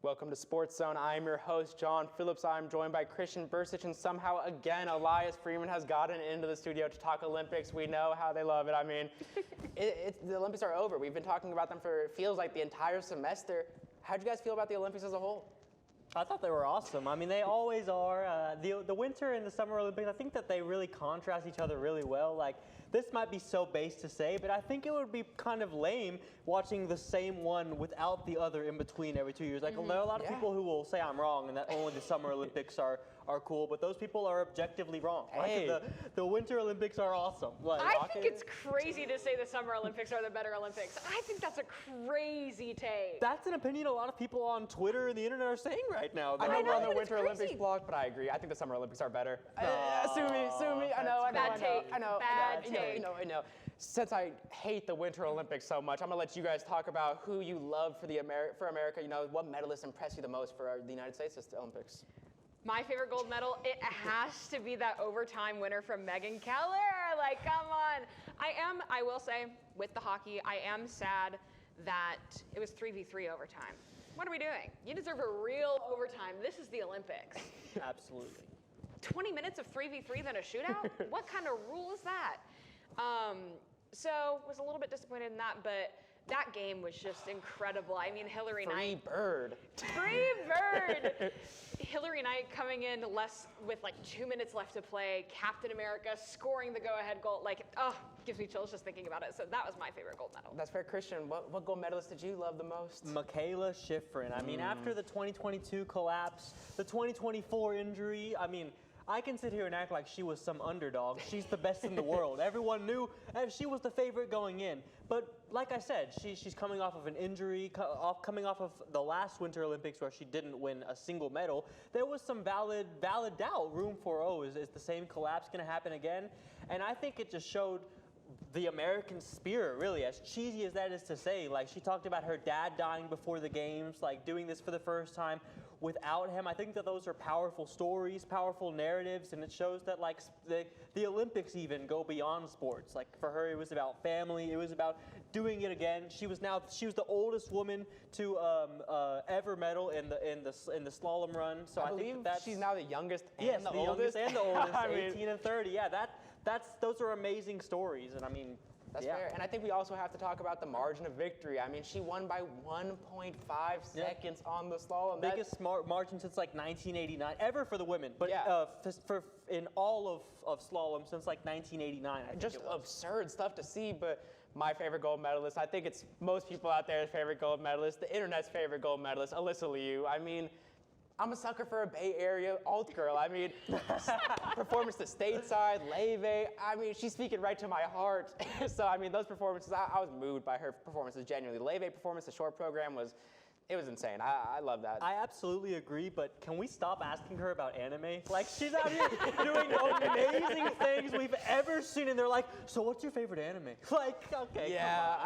Welcome to SportsZone. I'm your host, John Phillips. I'm joined by Christian Bersuch, and somehow again, Elias Freeman has gotten into the studio to talk Olympics. We know how they love it. I mean, the Olympics are over. We've been talking about them for, it feels like, the entire semester. How'd you guys feel about the Olympics as a whole? I thought they were awesome. I mean, they always are. The Winter and the Summer Olympics, I think that they really contrast each other really well. Like, this might be so base to say, but I think it would be kind of lame watching the same one without the other in between every 2 years. Like, there are a lot of people who will say I'm wrong and that only the Summer Olympics are cool, but those people are objectively wrong. Hey. Like, the Winter Olympics are awesome. Like, I think it's crazy to say the Summer Olympics are the better Olympics. I think that's a crazy take. That's an opinion a lot of people on Twitter and the internet are saying right now. I know we're on the but Winter it's Olympics crazy. blog, but I agree. I think the Summer Olympics are better. Sue me. I know. Bad take. Bad take. I know. Since I hate the Winter Olympics so much, I'm gonna let you guys talk about who you love for America. You know, what medalists impress you the most for the United States at the Olympics? My favorite gold medal, it has to be that overtime winner from Megan Keller. Like, come on. I will say, with the hockey, I am sad that it was 3v3 overtime. What are we doing? You deserve a real overtime. This is the Olympics. Absolutely. 20 minutes of 3v3 then a shootout? What kind of rule is that? So was a little bit disappointed in that, but that game was just incredible. I mean, Hillary Knight. Free bird. Hillary Knight coming in with like 2 minutes left to play. Captain America scoring the go-ahead goal. Like, gives me chills just thinking about it. So that was my favorite gold medal. That's fair, Christian. What gold medalist did you love the most? Michaela Schifrin. I mean, after the 2022 collapse, the 2024 injury, I mean, I can sit here and act like she was some underdog. She's the best in the world. Everyone knew she was the favorite going in. But like I said, she's coming off of an injury, coming off of the last Winter Olympics where she didn't win a single medal. There was some valid doubt, room for, is the same collapse going to happen again? And I think it just showed the American spirit, really, as cheesy as that is to say. Like, she talked about her dad dying before the games, like doing this for the first time without him. I think that those are powerful stories, powerful narratives, and it shows that, like, the Olympics even go beyond sports. Like, for her, it was about family. It was about doing it again. She was the oldest woman to ever medal in the slalom run. So I think that she's now the youngest and yes, the youngest and the oldest, I mean, 18 and 30. Yeah, those are amazing stories, and I mean, that's yeah. fair. And I think we also have to talk about the margin of victory. I mean, she won by 1.5 seconds on the slalom. Biggest margin since like 1989 ever for the women, but in all of slalom since like 1989. I think just it was. absurd stuff to see. But my favorite gold medalist, I think it's most people out there's favorite gold medalist, the internet's favorite gold medalist, Alysa Liu. I mean, I'm a sucker for a Bay Area alt girl. I mean, performance to stateside, Leve. I mean, she's speaking right to my heart. So, I mean, those performances, I was moved by her performances genuinely. The Leve performance, the short program was insane. I love that. I absolutely agree, but can we stop asking her about anime? Like, she's out here doing amazing things we've ever seen, and they're like, so what's your favorite anime? Like, okay, yeah,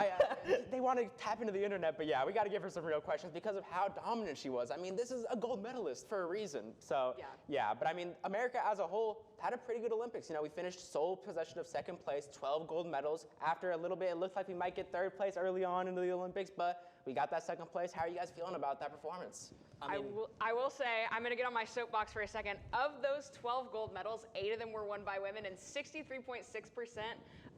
they want to tap into the internet, but yeah, we got to give her some real questions because of how dominant she was. I mean, this is a gold medalist for a reason. So, yeah, but I mean, America as a whole had a pretty good Olympics. You know, we finished sole possession of second place, 12 gold medals. After a little bit, it looked like we might get third place early on into the Olympics, but we got that second place. How are you guys feeling about that performance? I will say, I'm going to get on my soapbox for a second. Of those 12 gold medals, 8 of them were won by women, and 63.6%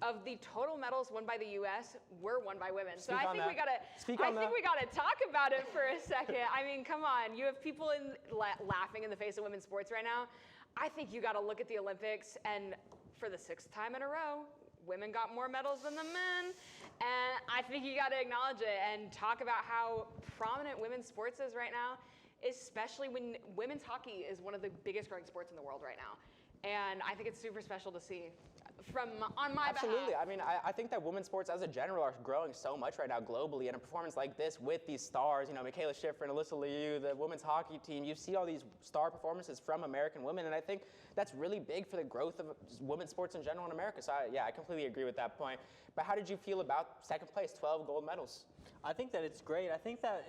of the total medals won by the U.S. were won by women. So I think we got to talk about it for a second. I mean, come on. You have people laughing in the face of women's sports right now. I think you got to look at the Olympics, and for the 6th time in a row, women got more medals than the men, and I think you got to acknowledge it and talk about how prominent women's sports is right now, especially when women's hockey is one of the biggest growing sports in the world right now. And I think it's super special to see on my Absolutely. behalf. I mean, I think that women's sports as a general are growing so much right now globally, and a performance like this with these stars, you know, Michaela Schifrin, Alysa Liu, the women's hockey team, you see all these star performances from American women, and I think that's really big for the growth of women's sports in general in America. So, I completely agree with that point. But how did you feel about second place, 12 gold medals? I think that it's great. I think that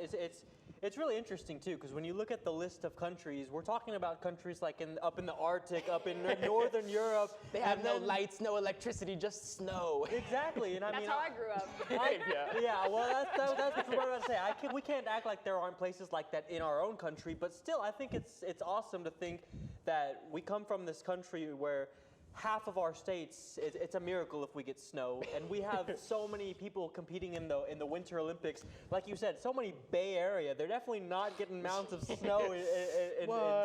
it's really interesting too, because when you look at the list of countries, we're talking about countries like up in the Arctic, up in Northern Europe. They have no lights, no electricity, just snow. Exactly, and I That's mean, how I grew up. yeah, well, that's what I was about to say. We can't act like there aren't places like that in our own country, but still, I think it's awesome to think that we come from this country where half of our states, it's a miracle if we get snow, and we have so many people competing in the Winter Olympics. Like you said, so many Bay Area. They're definitely not getting mounds of snow in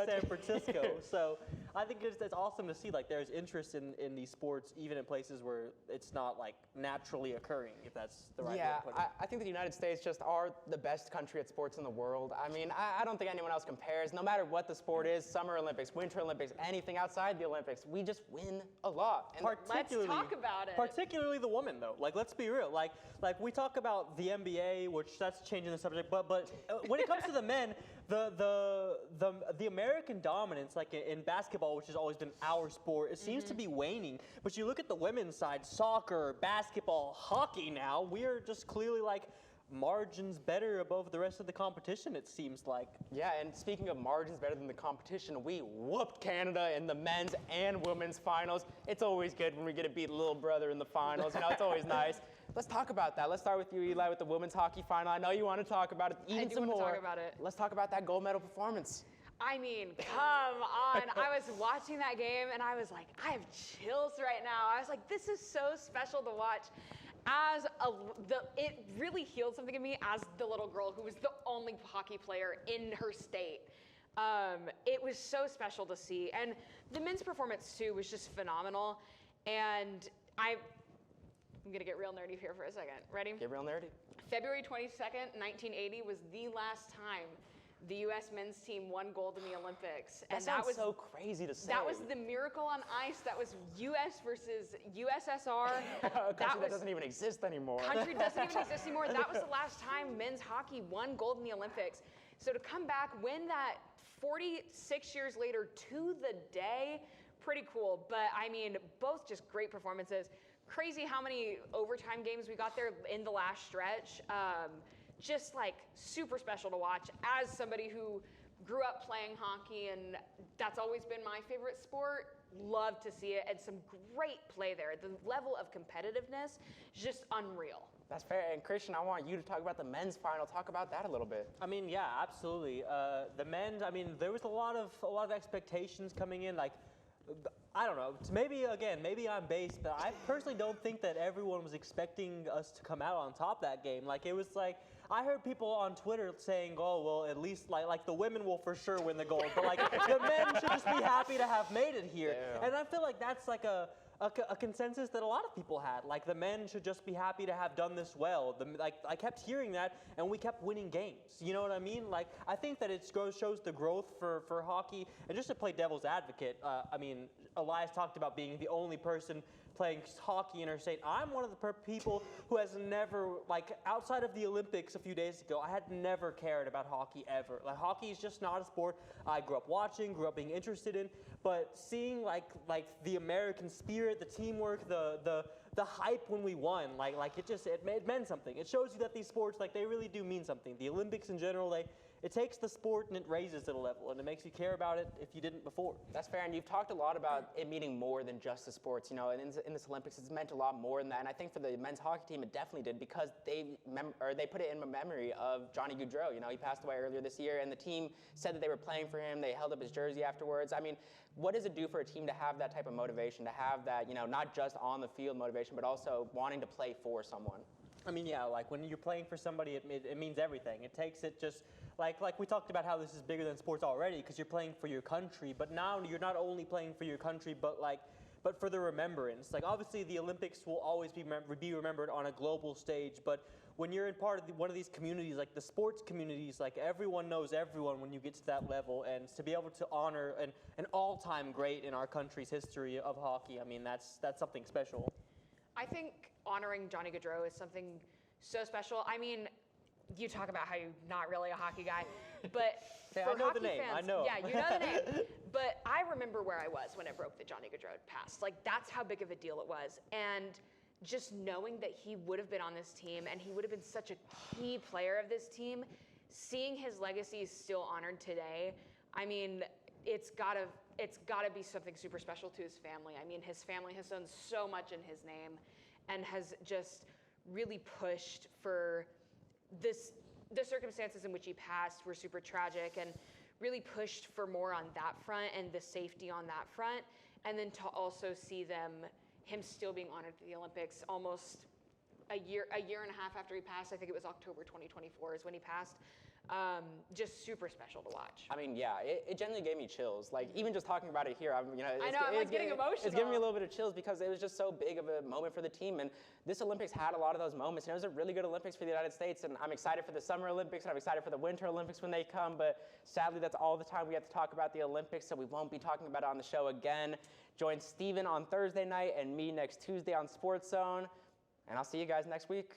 San Francisco. So I think it's awesome to see like there's interest in these sports, even in places where it's not like naturally occurring, if that's the right way to put it. I think the United States just are the best country at sports in the world. I mean, I don't think anyone else compares. No matter what the sport is, Summer Olympics, Winter Olympics, anything outside the Olympics, we just win a lot. And let's talk about it. Particularly the women, though. Like, let's be real. Like we talk about the NBA, which that's changing the subject. But when it comes to the men, the American dominance, like in basketball, which has always been our sport, it seems to be waning. But you look at the women's side, soccer, basketball, hockey. Now we are just clearly like margins better above the rest of the competition, it seems like. Yeah, and speaking of margins better than the competition, we whooped Canada in the men's and women's finals. It's always good when we get to beat little brother in the finals. You know, it's always nice. Let's talk about that. Let's start with you, Eli, with the women's hockey final. I know you want to talk about it even some more. I do want to talk about it. Let's talk about that gold medal performance. I mean, come on. I was watching that game and I was like, I have chills right now. I was like, this is so special to watch. It really healed something in me as the little girl who was the only hockey player in her state. It was so special to see. And the men's performance too was just phenomenal. And I'm gonna get real nerdy here for a second. Ready? Get real nerdy. February 22nd, 1980 was the last time the U.S. men's team won gold in the Olympics. That sounds so crazy to say. That was the miracle on ice. That was U.S. versus USSR. A country that doesn't even exist anymore. Country doesn't even exist anymore. That was the last time men's hockey won gold in the Olympics. So to come back, win that 46 years later to the day, pretty cool. But I mean, both just great performances. Crazy how many overtime games we got there in the last stretch. Just like super special to watch as somebody who grew up playing hockey, and that's always been my favorite sport. Love to see it, and some great play there. The level of competitiveness is just unreal. That's fair. And Christian, I want you to talk about the men's final. Talk about that a little bit. I mean, yeah, absolutely. The men's, I mean, there was a lot of expectations coming in. Like, I don't know. Maybe I'm based, but I personally don't think that everyone was expecting us to come out on top that game. Like, it was like, I heard people on Twitter saying, "Oh, well, at least like the women will for sure win the gold, but like the men should just be happy to have made it here." Yeah. And I feel like that's like a consensus that a lot of people had. Like the men should just be happy to have done this well. Like I kept hearing that, and we kept winning games. You know what I mean? Like I think that it shows the growth for hockey. And just to play devil's advocate, I mean, Elias talked about being the only person playing hockey interstate. I'm one of the people who has never, like outside of the Olympics a few days ago, I had never cared about hockey ever. Like hockey is just not a sport I grew up watching, grew up being interested in, but seeing like the American spirit, the teamwork, the hype when we won, like it meant something. It shows you that these sports, like they really do mean something. The Olympics in general, it takes the sport and it raises it a level, and it makes you care about it if you didn't before. That's fair, and you've talked a lot about it meaning more than just the sports. You know, and in this Olympics, it's meant a lot more than that. And I think for the men's hockey team, it definitely did because they put it in memory of Johnny Gaudreau. You know, he passed away earlier this year, and the team said that they were playing for him. They held up his jersey afterwards. I mean, what does it do for a team to have that type of motivation, to have that, you know, not just on the field motivation, but also wanting to play for someone? I mean, yeah, like when you're playing for somebody, it means everything. It takes it just, like we talked about how this is bigger than sports already because you're playing for your country, but now you're not only playing for your country, but for the remembrance. Like obviously the Olympics will always be remembered on a global stage, but when you're in part of one of these communities, like the sports communities, like everyone knows everyone when you get to that level, and to be able to honor an all-time great in our country's history of hockey, I mean, that's something special. I think honoring Johnny Gaudreau is something so special. I mean, you talk about how you're not really a hockey guy, but hey, for I know hockey the name. fans, I know. Yeah, you know the name. But I remember where I was when it broke that Johnny Gaudreau had passed. Like that's how big of a deal it was, and just knowing that he would have been on this team and he would have been such a key player of this team seeing his legacy is still honored today, I mean, it's gotta be something super special to his family. I mean, his family has done so much in his name and has just really pushed for this. The circumstances in which he passed were super tragic, and really pushed for more on that front and the safety on that front. And then to also see him still being honored at the Olympics almost a year and a half after he passed. I think it was October 2024 is when he passed. Just super special to watch. I mean, yeah, it genuinely gave me chills. Like, even just talking about it here, I'm getting emotional. It's giving me a little bit of chills because it was just so big of a moment for the team. And this Olympics had a lot of those moments. And it was a really good Olympics for the United States. And I'm excited for the Summer Olympics, and I'm excited for the Winter Olympics when they come. But sadly, that's all the time we have to talk about the Olympics, so we won't be talking about it on the show again. Join Steven on Thursday night and me next Tuesday on SportsZone. And I'll see you guys next week.